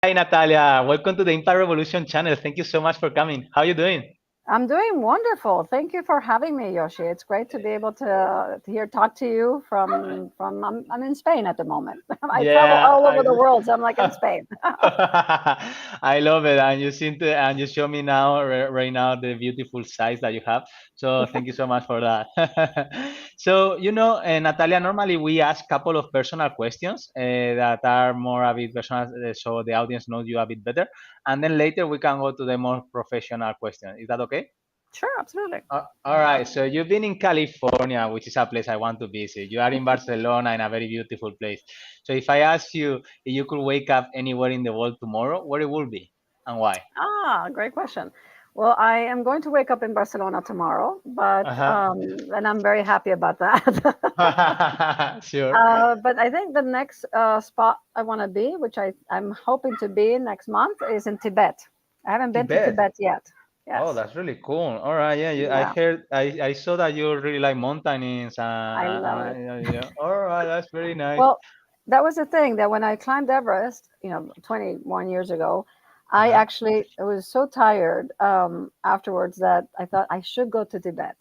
Hi, Natalia. Welcome to the Impact Revolution channel. Thank you so much for coming. How you doing? I'm doing wonderful. Thank you for having me, Yoshi. It's great to be able to hear talk to you from I'm in Spain at the moment. I travel Yeah, all over the world, so I'm like in Spain. I love it, and you show me now right now the beautiful size that you have. So thank you so much for that. So Natalia, normally we ask couple of personal questions that are more a bit personal, so the audience knows you a bit better, and then later we can go to the more professional question. Is that okay? Sure, absolutely. All right, so you've been in California, which is a place I want to visit. You are in Barcelona, in a very beautiful place. So if I ask you if you could wake up anywhere in the world tomorrow, where it would be and why? Great question. Well, I am going to wake up in Barcelona tomorrow, but Uh-huh. and I'm very happy about that. Sure. But I think the next spot I want to be, which I'm hoping to be next month, is in Tibet. I haven't been to Tibet. Tibet yet. Oh, Yes. that's really cool. All right, yeah, I Yeah, heard, I saw that you really like mountains. I love it. All right, that's very nice. Well, that was the thing that when I climbed Everest, 21 years ago, I Uh-huh. actually I was so tired afterwards that I thought I should go to Tibet,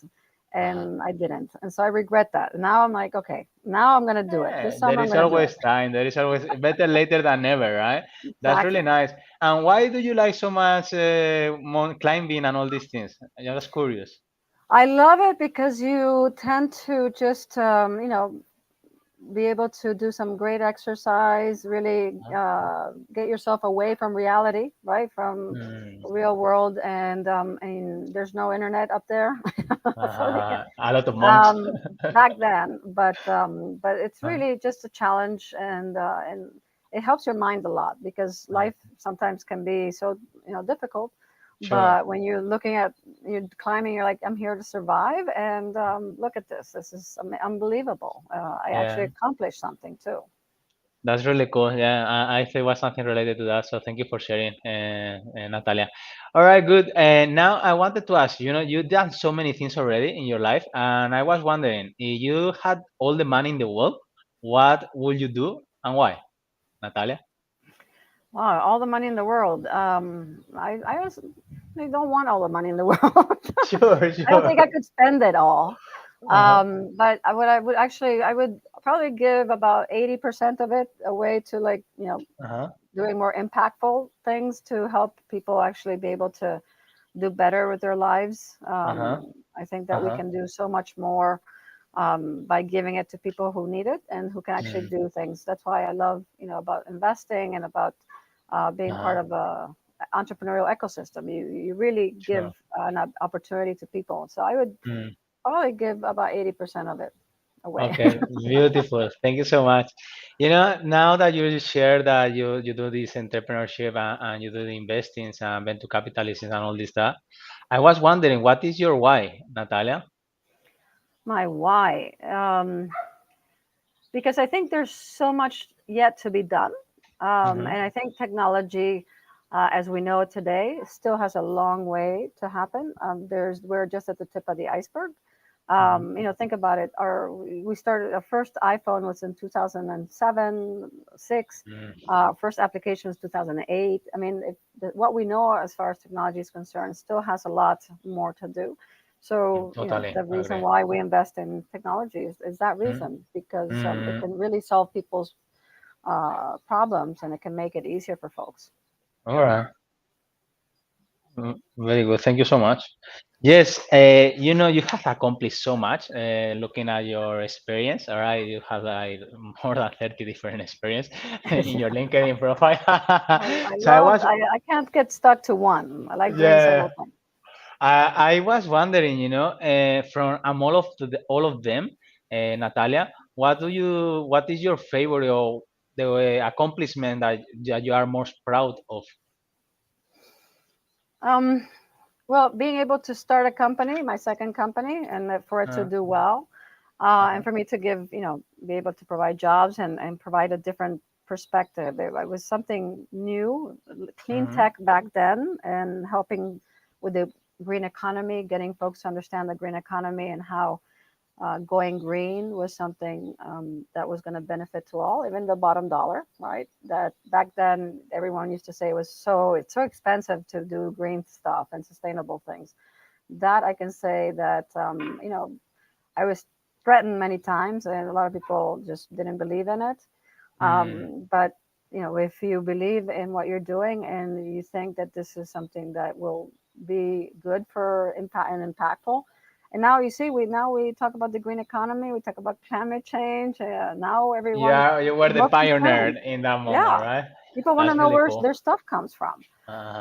Uh-huh. and I didn't, and so I regret that. Now I'm like, okay, now I'm gonna do it. This There summer I'm is gonna do it. always time. There is always better later than never, right? That's really Exactly. nice. And why do you like so much climbing and all these things? I'm just curious. I love it because you tend to just be able to do some great exercise, really get yourself away from reality, right? From Mm. real world, and there's no internet up there. So A lot of monks. back then, but it's really just a challenge, and it helps your mind a lot because Uh, life sometimes can be so difficult. sure, But when you're looking at you're climbing, you're like, I'm here to survive, and look at this. This is unbelievable. I actually yeah, accomplished something too. that's really cool. Yeah, I think it was something related to that. So thank you for sharing, Natalia. All right, good. And now I wanted to ask, you've done so many things already in your life, and I was wondering if you had all the money in the world, what would you do and why, Natalia? Wow, all the money in the world. I honestly don't want all the money in the world. Sure, I don't think I sure. could spend it all. Uh-huh. But I would probably give about 80% of it away to, like, Uh-huh. doing more impactful things to help people actually be able to do better with their lives. Uh-huh. I think that we Uh-huh. can do so much more by giving it to people who need it and who can actually Mm. do things. That's why I love, about investing and about being Uh-huh. part of a entrepreneurial ecosystem. You really Sure. give an opportunity to people. So I would Mm. probably give about 80% of it away. Okay, beautiful. Thank you so much. Now that you share that you do this entrepreneurship and you do the investings and venture capitalism and all this stuff, I was wondering, what is your why, Natalia? My why? Because I think there's so much yet to be done. Mm-hmm. And I think technology, as we know it today, still has a long way to happen. We're just at the tip of the iceberg. Mm-hmm. Think about it. We started our first iPhone was in 2007, six. First application was 2008. I mean, what we know as far as technology is concerned still has a lot more to do. So, Totally the reason agree. why we invest in technology is that Mm-hmm. reason, because it Mm-hmm. can really solve people's problems, and it can make it easier for folks. All right. Very good. Thank you so much. Yes, you have accomplished so much. Looking at your experience, all right, you have like more than 30 different experience in your LinkedIn profile. I So I love, was, I can't get stuck to one. I like doing yeah, several things. I was wondering, from all of them, Natalia, what is your favorite or the accomplishment that you are most proud of? Um, well, being able to start a company, my second company, and for it to Uh, do well, and uh-huh, for me to give, be able to provide jobs and provide a different perspective. It was something new, clean mhm, tech back then, and helping with the green economy, getting folks to understand the green economy and how going green was something that was going to benefit to all, even the bottom dollar, right? That back then everyone used to say it's so expensive to do green stuff and sustainable things. That I can say that I was threatened many times, and a lot of people just didn't believe in it. Mm. But if you believe in what you're doing and you think that this is something that will be good for impact and impactful, and now you see, we talk about the green economy, we talk about climate change. Now everyone Yeah, you were is the more pioneer concerned. in that moment, Yeah, right? people want to That's know really where cool. their stuff comes from.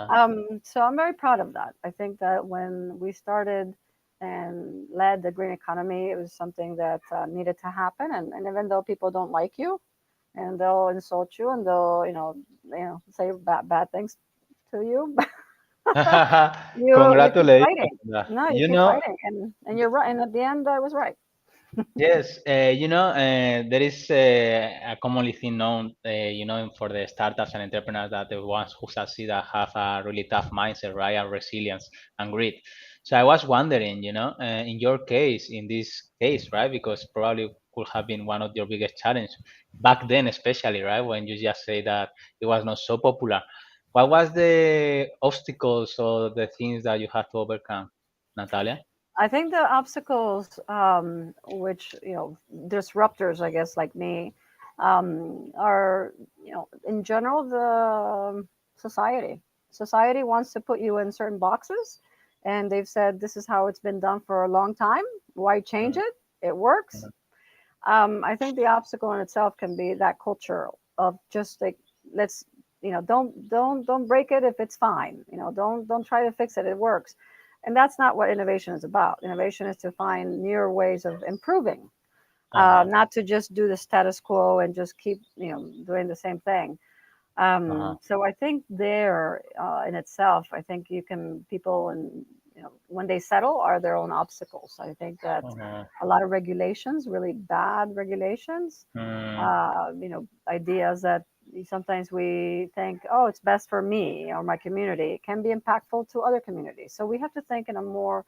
Uh, So I'm very proud of that. I think that when we started and led the green economy, it was something that needed to happen. And even though people don't like you, and they'll insult you, and they'll say bad things to you, you keep congratulations. fighting. No, you You keep know, fighting, and you're right. And at the end, I was right. yes, there is a commonly thing known, for the startups and entrepreneurs that the ones who succeed are have a really tough mindset, right, and resilience and grit. So I was wondering, in your case, in this case, right, because probably could have been one of your biggest challenge back then, especially, right, when you just say that it was not so popular. What was the obstacles or the things that you had to overcome, Natalia? I think the obstacles, which disruptors, I guess, like me, are in general the society. Society wants to put you in certain boxes, and they've said this is how it's been done for a long time. Why change Mm, it? It works. mm, I think the obstacle in itself can be that culture of just like, let's don't break it if it's fine. Don't try to fix it. It works, and that's not what innovation is about. Innovation is to find newer ways of improving, uh-huh, not to just do the status quo and just keep doing the same thing. uh-huh. So I think there in itself, I think you can people and when they settle are their own obstacles. I think that Uh-huh. a lot of regulations, really bad regulations, Mm, ideas that sometimes we think, oh, it's best for me or my community, it can be impactful to other communities. So we have to think in a more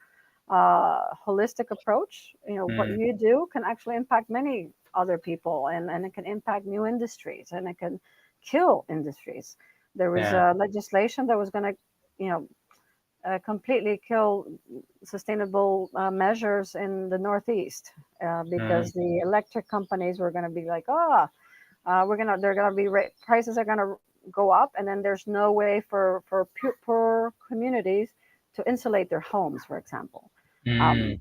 holistic approach. What mm, you do can actually impact many other people, and it can impact new industries, and it can kill industries. There was yeah. legislation that was going to, you know, completely kill sustainable measures in the Northeast Mm, because the electric companies were going to be like, they're gonna be prices are gonna go up, and then there's no way for poor communities to insulate their homes, for example. Um, mm.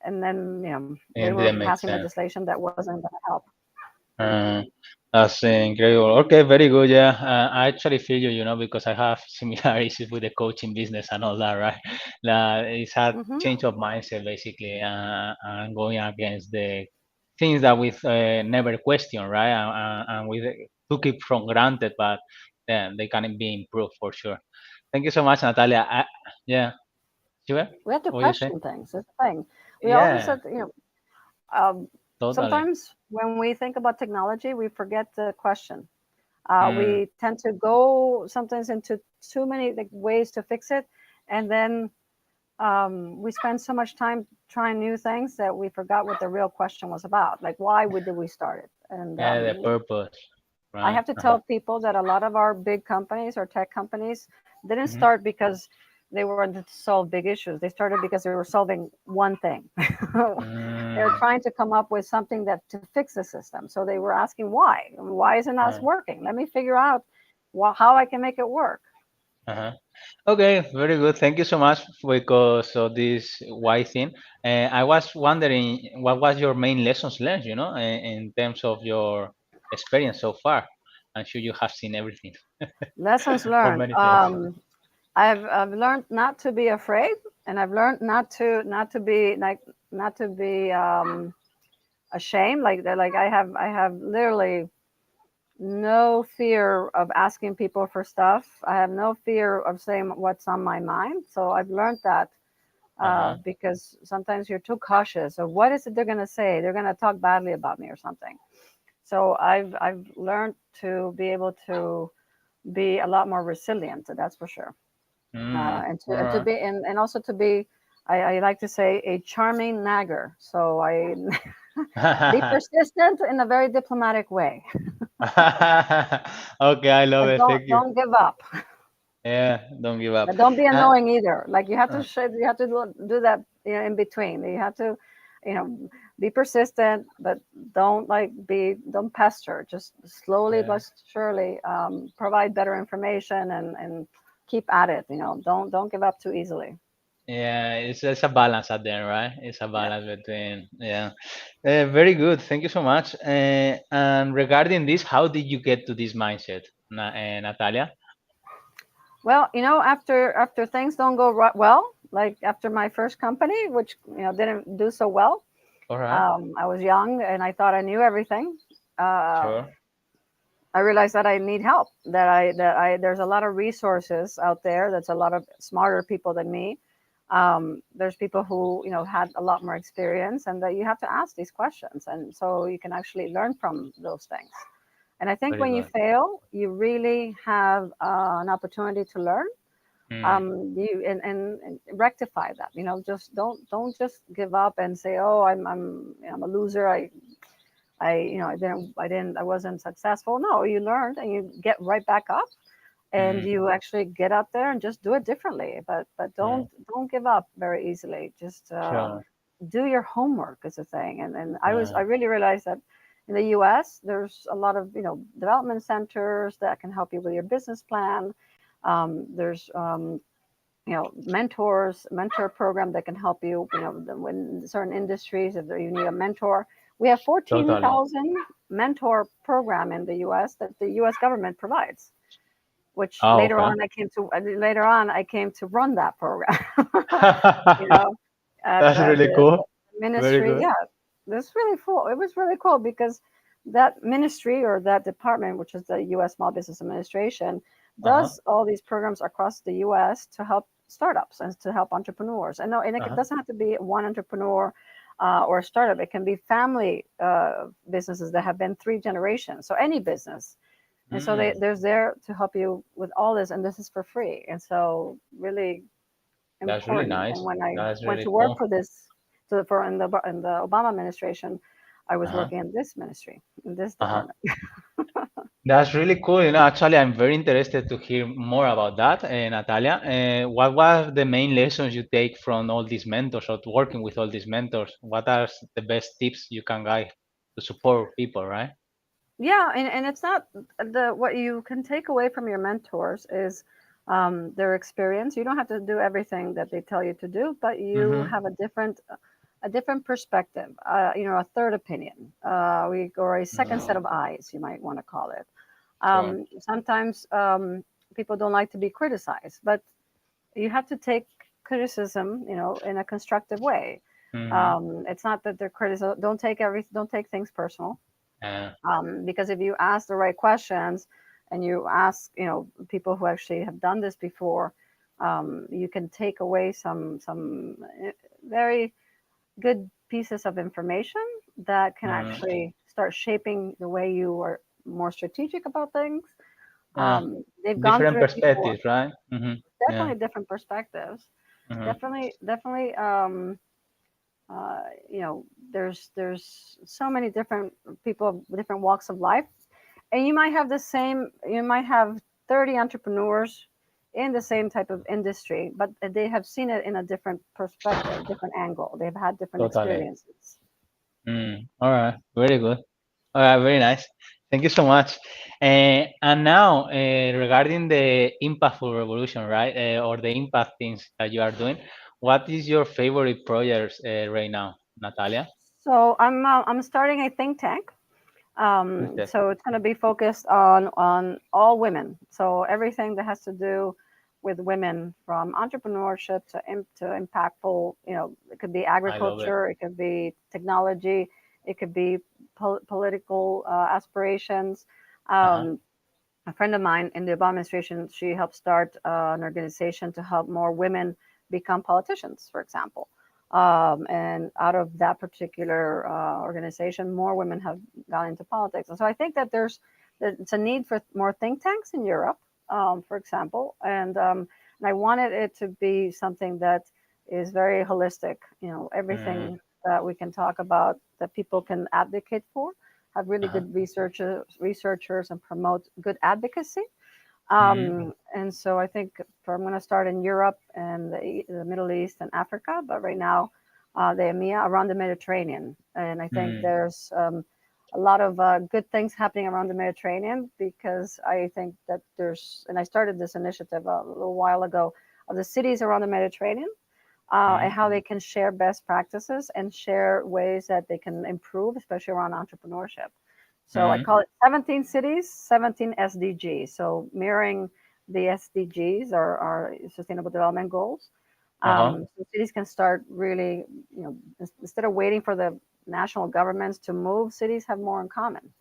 and then they It were didn't make passing sense. legislation that wasn't going to help. Uh, that's incredible. Okay, very good. Yeah, I actually feel you, because I have similar issues with the coaching business and all that, right? That it's a Hmm. change of mindset, basically, and going against the things that we never question, right? And we took it for granted, but then they can be improved for sure. Thank you so much, Natalia. Yeah, sure. We have to What you say? question things. That's the thing. We always Yeah, said, totally. sometimes when we think about technology, we forget to question. Mm, We tend to go sometimes into too many like ways to fix it, and then we spend so much time trying new things that we forgot what the real question was about. Like, why did we start it? And yeah, the purpose, I right? have to tell people that a lot of our big companies or tech companies didn't Mhm. start because they wanted to solve big issues. They started because they were solving one thing. They were Mm, trying to come up with something that to fix the system. So they were asking why. Why isn't that uh, working? Let me figure out how I can make it work. uh-huh. Okay, very good. Thank you so much because of this why thing. I was wondering what was your main lessons learned, in terms of your experience so far. I'm sure you have seen everything Lessons or learned. many things. I've learned not to be afraid, and I've learned not to be like not to be ashamed. Like I have literally no fear of asking people for stuff. I have no fear of saying what's on my mind. So I've learned that Uh-huh. because sometimes you're too cautious of what is it they're going to say. They're going to talk badly about me or something. So I've learned to be able to be a lot more resilient. That's for sure. Mm, And all to right. be and also to be I like to say a charming nagger. So I be persistent in a very diplomatic way. Okay, I love But it. Thank you. don't give up. Yeah, don't give up. But don't be Uh, annoying either. Like uh, you have to do that, you know, in between. You have to, you know, be persistent, but don't pester. Just slowly yeah, but surely provide better information and keep at it. You know, don't give up too easily. yeah. It's a balance at the end, right? It's a Yeah. balance between yeah. Very good. Thank you so much. And regarding this, how did you get to this mindset, Natalia? Well, you know, after things don't go well, like after my first company, which you know didn't do so well, All right. I was young and I thought I knew everything. Uh, Sure. I realized that I need help. That I there's a lot of resources out there. That's a lot of smarter people than me. There's people who you know had a lot more experience, and that you have to ask these questions, and so you can actually learn from those things. And I think Very when you good. fail, you really have an opportunity to learn. Mm, And rectify that. You know, just don't just give up and say, oh, I'm a loser. I wasn't successful. No, you learned and you get right back up and mm, you actually get out there and just do it differently. But mm, don't give up very easily. Just sure. do your homework is a thing. And I Uh, really realized that in the U.S. there's a lot of development centers that can help you with your business plan. There's mentor program that can help you, when certain industries, if you need a mentor. We have totally. 14,000 mentor program in the US that the US government provides, which Oh, okay. later on I came to run that program. you know, at That's really the cool. Very ministry. good. Yeah, that's really cool. It was really cool because that ministry or that department, which is the U.S. Small Business Administration, Uh-huh. does all these programs across the U.S. to help startups and to help entrepreneurs. And no, and it Uh-huh. doesn't have to be one entrepreneur or a startup. It can be family businesses that have been three generations. So any business. And so Mm, there's there to help you with all this, and this is for free. And so really that's really important. And nice. when I That's went really to work cool. for this, for in the Obama administration, I was Uh-huh. working in this ministry, in this Uh-huh. department. That's really cool. Actually, I'm very interested to hear more about that, Natalia. What was the main lessons you take from all these mentors or to working with all these mentors? What are the best tips you can guide to support people, right? Yeah, and it's not the what you can take away from your mentors is their experience. You don't have to do everything that they tell you to do, but you Mm-hmm. have a different perspective. A third opinion, or a second set of eyes, you might want to call it. Sure. Sometimes people don't like to be criticized, but you have to take criticism, in a constructive way. Mm-hmm. It's not that they're critical. Don't take things personal. Uh, Because if you ask the right questions and you ask, people who actually have done this before, you can take away some very good pieces of information that can mm, actually start shaping the way you are more strategic about things. uh, They've gone different through it before. perspectives, right? Mm-hmm. Yeah. Definitely different perspectives. Mm-hmm. Definitely. Uh, you know, there's so many different people, different walks of life, and you might have 30 entrepreneurs in the same type of industry, but they have seen it in a different perspective, different angle. They've had different Totally. experiences. All right. Very good. All right. Very nice. Thank you so much. And now, regarding the impactful revolution, right, or the impact things that you are doing, what is your favorite project right now, Natalia? So I'm starting a think tank. Instead, So it's going to be focused on all women. So everything that has to do with women, from entrepreneurship to impactful. It could be I love it. agriculture, it could be technology, it could be political aspirations. Uh huh. Um, a friend of mine in the Obama administration, she helped start an organization to help more women become politicians, for example. And out of that particular organization, more women have gone into politics. And so I think that it's a need for more think tanks in Europe, for example. And I wanted it to be something that is very holistic. Mm, Everything that we can talk about that people can advocate for, have really uh-huh. good researchers and promote good advocacy. Mm, And so I think I'm going to start in Europe and the Middle East and Africa, but right now, the EMEA around the Mediterranean. And I think mm, there's a lot of good things happening around the Mediterranean, because I think that and I started this initiative a little while ago, of the cities around the Mediterranean, and mm, how they can share best practices and share ways that they can improve, especially around entrepreneurship. So I mm, call it 17 cities, 17 SDGs. So mirroring the SDGs, or Sustainable Development Goals. uh-huh. So cities can start really, instead of waiting for the national governments to move, cities have more in common.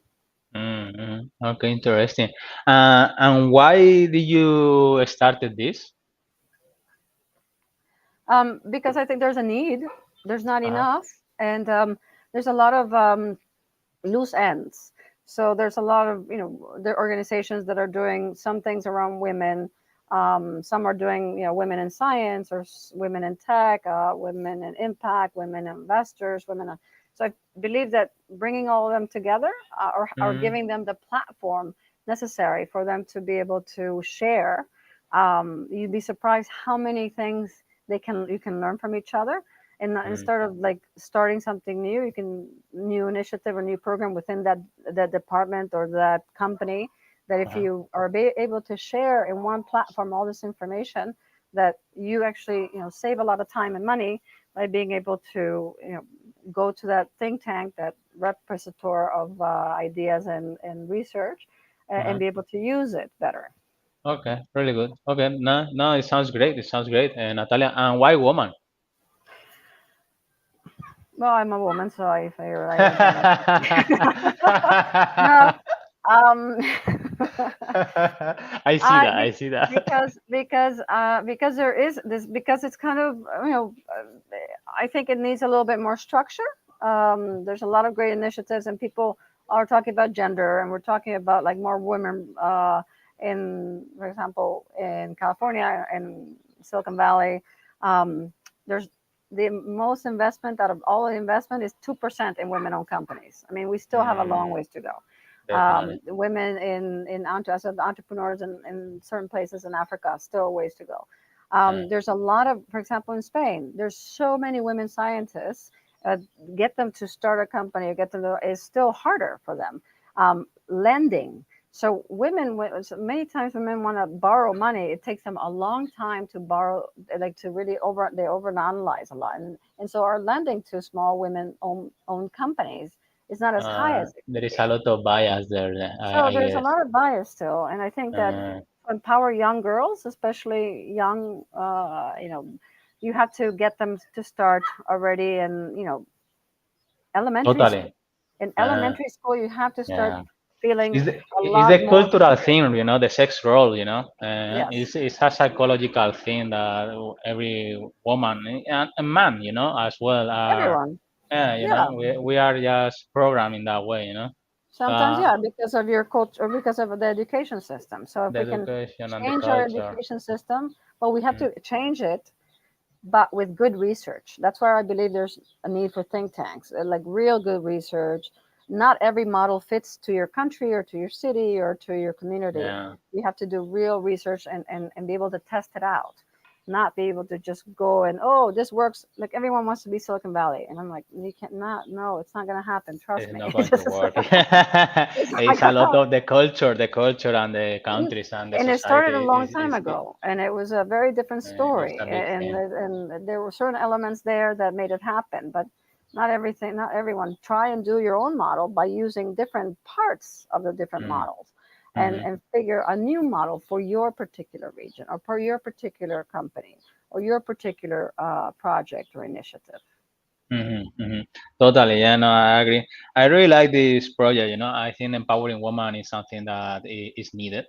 Mm, mm. Okay, interesting. And why did you started this? Because I think there's a need, there's not Uh-huh. enough, and there's a lot of loose ends. So there's a lot of, there are organizations that are doing some things around women. Some are doing, women in science, or women in tech, women in impact, women investors, so I believe that bringing all of them together, or Mm, giving them the platform necessary for them to be able to share. You'd be surprised how many things you can learn from each other, and mm, instead of like starting something new, you can new initiative or new program within that department or that company, that if uh-huh. you are able to share in one platform all this information, that you actually save a lot of time and money by being able to go to that think tank, that repository of ideas and research, and Uh-huh. be able to use it better. Okay, really good. Okay, no, no, it sounds great. It sounds great. Natalia, and why woman? Well, I'm a woman, so I figure I don't know. No, um, I see that. I see that. because there is this, because it's kind of, I think it needs a little bit more structure. There's a lot of great initiatives, and people are talking about gender, and we're talking about like more women, in, for example, in California and Silicon Valley. There's the most investment out of all the investment is 2% in women-owned companies. I mean, we still have a long Mm, ways to go. definitely. Women as entrepreneurs in certain places in Africa, still ways to go. Uh, There's a lot of, for example, in Spain, there's so many women scientists. Uh, get them to start a company, or get them to, is still harder for them. Lending. So so many times when men want to borrow money, it takes them a long time to borrow, like to really they overanalyze a lot, and so our lending to small women owned companies is not as high as it there could is be. a lot of bias there. So I there's a guess. lot of bias still, and I think that Uh, to empower young girls, especially young, you have to get them to start already in, elementary school. Totally. In Uh, elementary school, you have to start yeah. feeling a It's lot the more cultural curious. thing, the sex role, Yes, it's a psychological thing that every woman and man, as well are, everyone. yeah, Yeah, we are just programmed in that way, sometimes, So yeah, because of your culture, or because of the education system. So if the we can education and the change our culture. education system, but we have Mm, to change it, but with good research. That's where I believe there's a need for think tanks, like real good research. Not every model fits to your country or to your city or to your community. yeah. You have to do real research, and be able to test it out, not be able to just go and, oh, this works. Like everyone wants to be Silicon Valley. And I'm like, you can't, not, no, it's not going to happen. Trust It's me. not It's going to just, it's work. not It's a going lot to. of the culture and the countries and the And it started a society long time ago, and it was a very different is story, a big thing. and there were certain elements there that made it happen, but not everything, not everyone. Try and do your own model by using different parts of the different Mm, models, hmm and figure a new model for your particular region, or for your particular company, or your particular project or initiative. Totally, yeah, no, I agree. I really like this project. I think empowering women is something that is needed.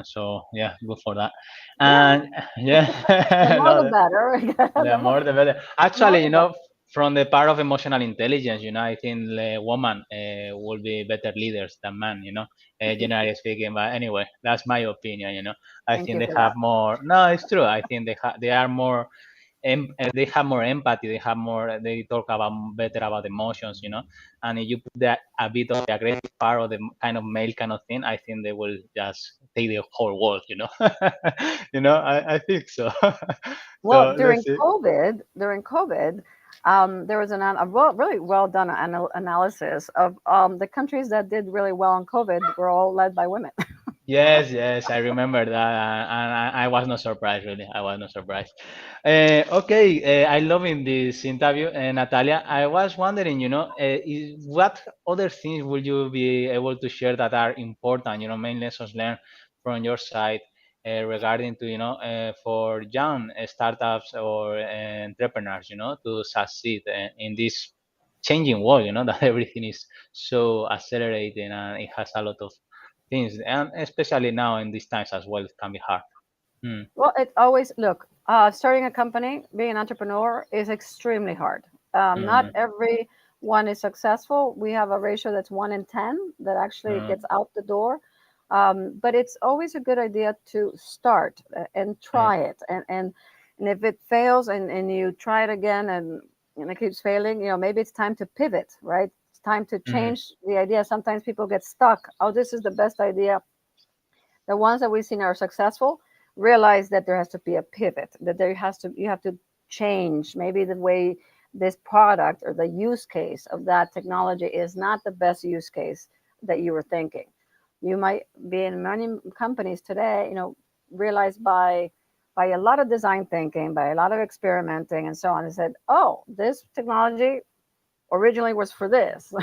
So yeah, good for that. Yeah, And yeah, the more the no, better. the more the better. The more Actually, the better. from the part of emotional intelligence, I think the woman will be better leaders than man. Generally speaking. But anyway, that's my opinion. I Thank think you they for have that. more. No, it's true. I think they are more. they have more empathy. They have more. They talk about better about emotions, And if you put that a bit of the aggressive part or the kind of male kind of thing, I think they will just take the whole world, I think so. Well, So let's see. During COVID, there was really well done analysis of the countries that did really well on COVID were all led by women. Yes, yes, I remember that, and I was not surprised. Really, I was not surprised. Okay, I love in this interview, Natalia. I was wondering, what other things will you be able to share that are important? Main lessons learned from your side regarding to for young startups or entrepreneurs, to succeed in this changing world. That everything is so accelerating and it has a lot of things, and especially now in these times as well, it can be hard. Mm, Well, it always look starting a company, being an entrepreneur is extremely hard. Not mm, everyone is successful. We have a ratio that's 1 in 10 that actually mm, gets out the door. But it's always a good idea to start and mm, try it. And if it fails and you try it again and it keeps failing, maybe it's time to pivot, right? It's time to mm, change the idea. Sometimes people get stuck. Oh, this is the best idea. The ones that we've seen are successful realize that there has to be a pivot, that you have to change maybe the way this product or the use case of that technology is not the best use case that you were thinking. You might be in many companies today, realized by a lot of design thinking, by a lot of experimenting and so on, and said, oh, this technology originally was for this.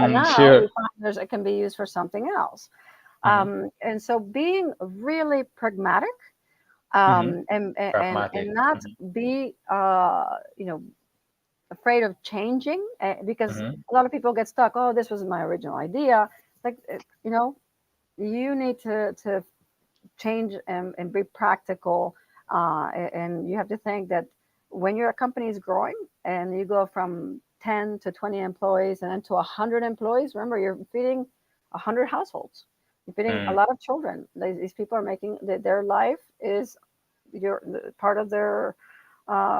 And now sure. we find it can be used for something else. Hmm. And so being really pragmatic, Hmm. and Pragmatic. not Hmm. be afraid of changing, because Hmm. a lot of people get stuck. Oh, this was my original idea. Like you need to change and be practical, and you have to think that when your company is growing and you go from 10 to 20 employees and then to 100 employees, remember you're feeding 100 households. You're feeding a Mm, lot of children. These people are making their life is your part of their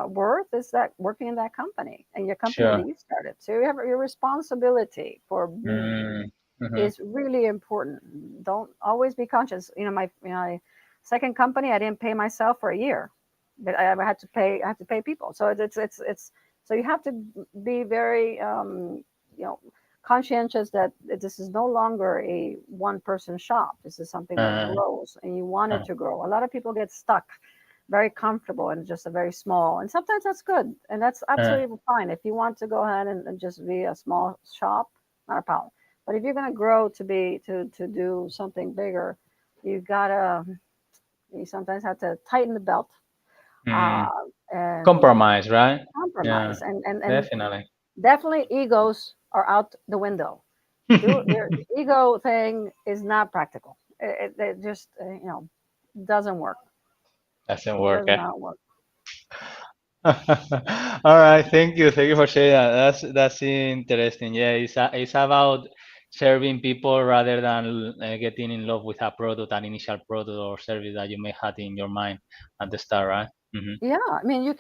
worth is that working in that company and your company sure. that you started. So you have your responsibility for Mm, hmm. is really important. Don't always be conscious. My second company, I didn't pay myself for a year, but I had to pay. I had to pay people. So it's so you have to be very you know conscientious that this is no longer a one person shop. This is something that Uh, grows, and you want it uh, to grow. A lot of people get stuck very comfortable and just a very small, and sometimes that's good and that's uh, absolutely fine. If you want to go ahead and just be a small shop, not a problem. But if you're going to grow to do something bigger, you gotta you sometimes have to tighten the belt, uh, mm. and Compromise, right? Yeah, compromise, and definitely. definitely egos are out the window. The ego thing is not practical. It just doesn't work. Doesn't It work, does eh? not work. All right, thank you for sharing that. That's interesting. Yeah, it's about serving people rather than getting in love with a product, an initial product or service that you may have in your mind at the start, right? Mm-hmm. Yeah, I mean, you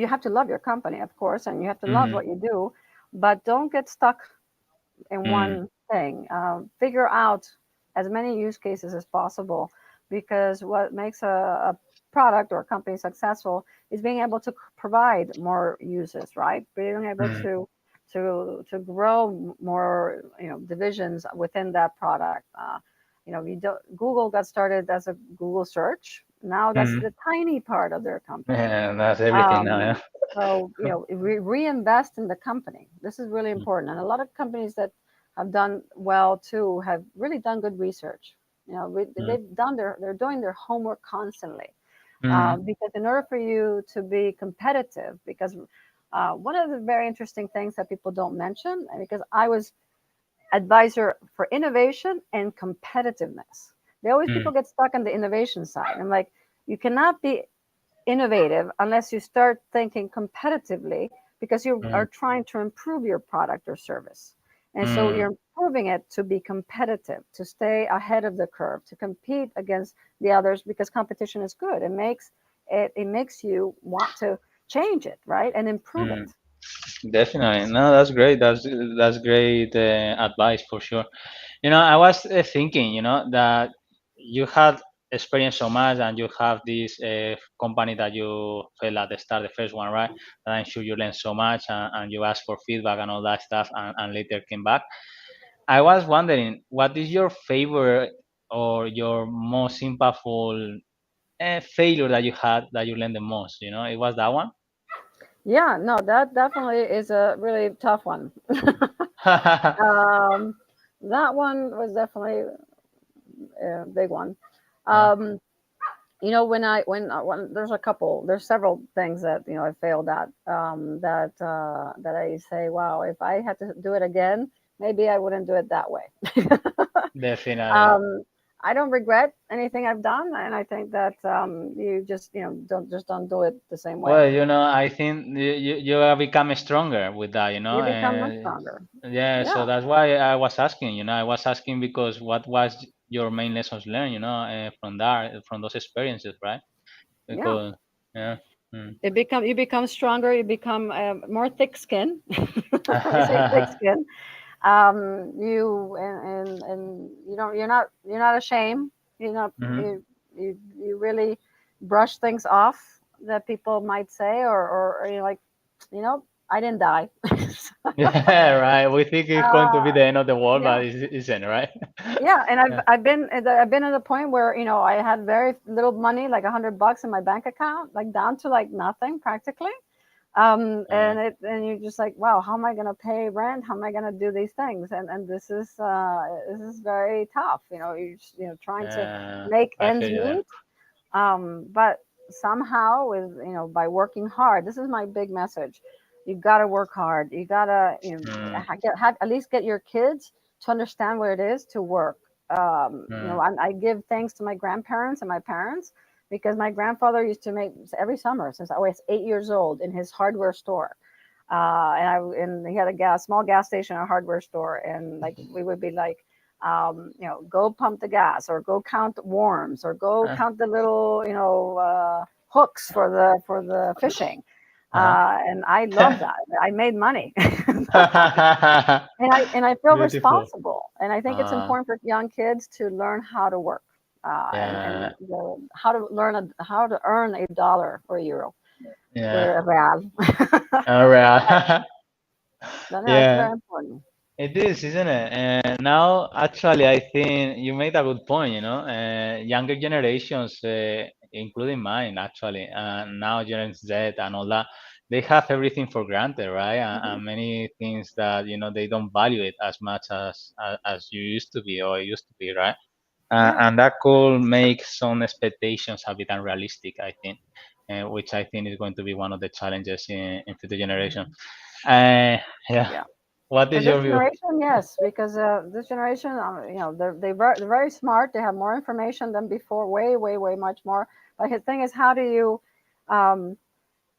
have to love your company, of course, and you have to love Mm-hmm. what you do, but don't get stuck in Mm, one thing. Figure out as many use cases as possible, because what makes a product or a company successful is being able to provide more uses, right? Being able mm, to grow more, divisions within that product. You don't, Google got started as a Google search. Now that's mm. the tiny part of their company. Yeah, that's everything now, um, yeah. so reinvest in the company. This is really important, and a lot of companies that have done well too have really done good research. Mm, They're doing their homework constantly, mm, because in order for you to be competitive, because one of the very interesting things that people don't mention, because I was advisor for innovation and competitiveness. They always mm, people get stuck on the innovation side. I'm like, you cannot be innovative unless you start thinking competitively, because you mm, are trying to improve your product or service. And so mm, you're improving it to be competitive, to stay ahead of the curve, to compete against the others, because competition is good. It makes it makes you want to change it, right, and improve it. Mm, definitely. No, that's great. That's great advice for sure. I was thinking, that you had experienced so much and you have this company that you felt at the start, the first one, right? And I'm sure you learned so much and you asked for feedback and all that stuff and later came back. I was wondering, what is your favorite or your most impactful failure that you had that you learned the most? It was that one? Yeah, no, that definitely is a really tough one. um, that one was definitely a big one. Uh, Um, when there's a couple, there's several things that I failed at, that I say, wow, if I had to do it again, maybe I wouldn't do it that way. definitely. um, I don't regret anything I've done, and I think that you just don't do it the same way. Well, I think you have become stronger with that, You become much stronger. yeah, so Yeah, that's why I was asking, I was asking because what was your main lessons learned, from that, from those experiences, right? yeah. Because, yeah. Mm. You become stronger. You become more thick skin. I say thick skin. You and you're not ashamed. Hmm. You really brush things off that people might say, or you're like, I didn't die. Yeah, right. We think it's going to be uh, the end of the world, yeah, but it isn't, right? yeah. And Yeah. I've been at a point where I had very little money, like $100 in my bank account, like down to like nothing practically. Uh, And you're just like, wow, how am I going to pay rent? How am I going to do these things? And this is very tough. You're just, trying to make I ends feel you there. meet. But somehow, with by working hard, this is my big message. You got to work hard. You got to Mm, have, at least get your kids to understand what it is to work. mm, I give thanks to my grandparents and my parents, because my grandfather used to make every summer since I was 8 years old in his hardware store. And he had a small gas station, a hardware store, and like we would be like, go pump the gas, or go count the worms, or go uh, count the little, hooks for the fishing. uh-huh. And I love that. I made money. And I feel Beautiful. responsible. And I think it's Uh, important for young kids to learn how to work, and yeah, how to how to earn $1 or €1 yeah. or a real. All right. No, no, it's Yeah. very important. It is, isn't it? And now, actually, I think you made a good point. Younger generations, including mine, actually, now Gen Z and all that, they have everything for granted, right? Mhm. And many things that they don't value it as much as you used to be or used to be, right? Yeah, And that could make some expectations a bit unrealistic, I think, which I think is going to be one of the challenges in future generation. Uh, yeah. yeah. What For is this your view? generation, yes, because this generation, they're very smart. They have more information than before, way, way, way much more. But the thing is, how do you, um,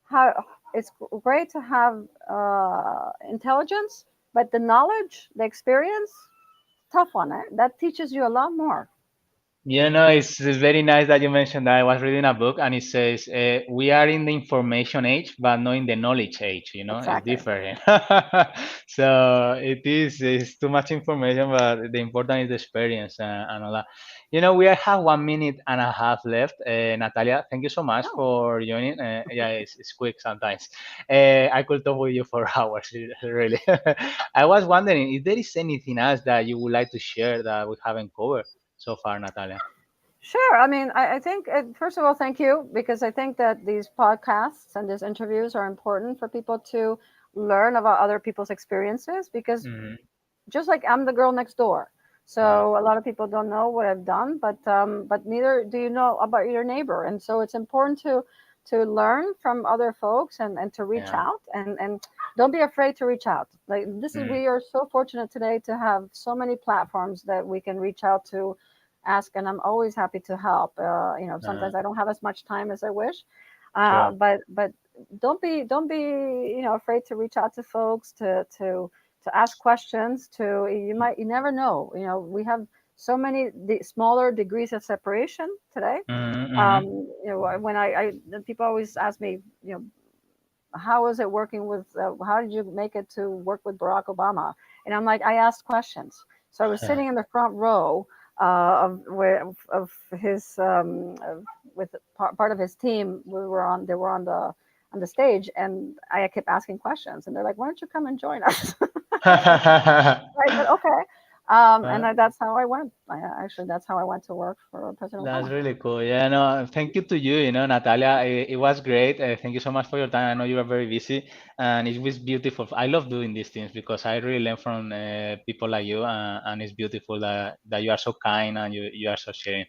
how it's great to have intelligence, but the knowledge, the experience, tough one. That teaches you a lot more. It's very nice that you mentioned that. I was reading a book and it says, we are in the information age, but not in the knowledge age. It's Exactly. different. So it's too much information, but the important is the experience and all that. We have 1 minute and a half left. Natalia, thank you so much Oh, for joining. Yeah, it's quick sometimes. I could talk with you for hours, really. I was wondering if there is anything else that you would like to share that we haven't covered so far, Natalia. sure. I mean, I think, first of all, thank you, because I think that these podcasts and these interviews are important for people to learn about other people's experiences, because Hmm. just like I'm the girl next door. Right. So a lot of people don't know what I've done, but neither do you know about your neighbor. And so it's important to learn from other folks, and to reach Yeah. out, and don't be afraid to reach out. Like, Mm. we are so fortunate today to have so many platforms that we can reach out to, ask, and I'm always happy to help. Uh, Sometimes I don't have as much time as I wish, sure. but don't be afraid to reach out to folks, to ask questions. You never know. We have so many smaller degrees of separation today. Mm-hmm. When people always ask me, how is it working with, how did you make it to work with Barack Obama? And I'm like, I asked questions. So I was sitting in the front row of his, with part of his team. They were on the stage, and I kept asking questions, and they're like, why don't you come and join us? I said, okay. That's how I went. Actually, that's how I went to work for President That's Obama. really cool. Yeah, no, thank you to you, Natalia. It was great. Thank you so much for your time. I know you are very busy, and it was beautiful. I love doing these things because I really learn from people like you, and it's beautiful that you are so kind and you are so sharing.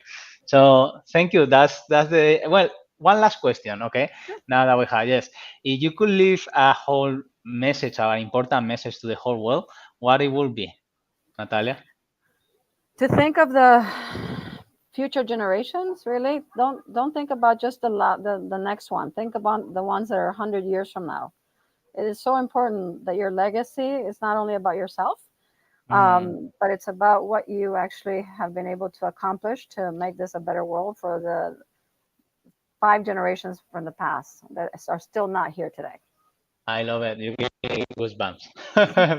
So thank you. That's the well. One last question, okay? Now that we have, yes, if you could leave a whole message, or an important message to the whole world, what it would be, Natalia? To think of the future generations, really don't think about just the next one. Think about the ones that are 100 years from now. It is so important that your legacy is not only about yourself, Mm. but it's about what you actually have been able to accomplish to make this a better world for the 5 generations from the past that are still not here today. I love it. You give me goosebumps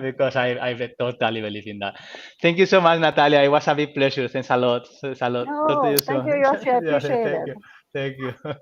because I totally believe in that. Thank you so much, Natalia. It was a big pleasure. Thanks a lot. Thanks a lot. Talk to No, you thank you, soon. Yoshi. I Yeah, appreciate thank it. you. Thank you.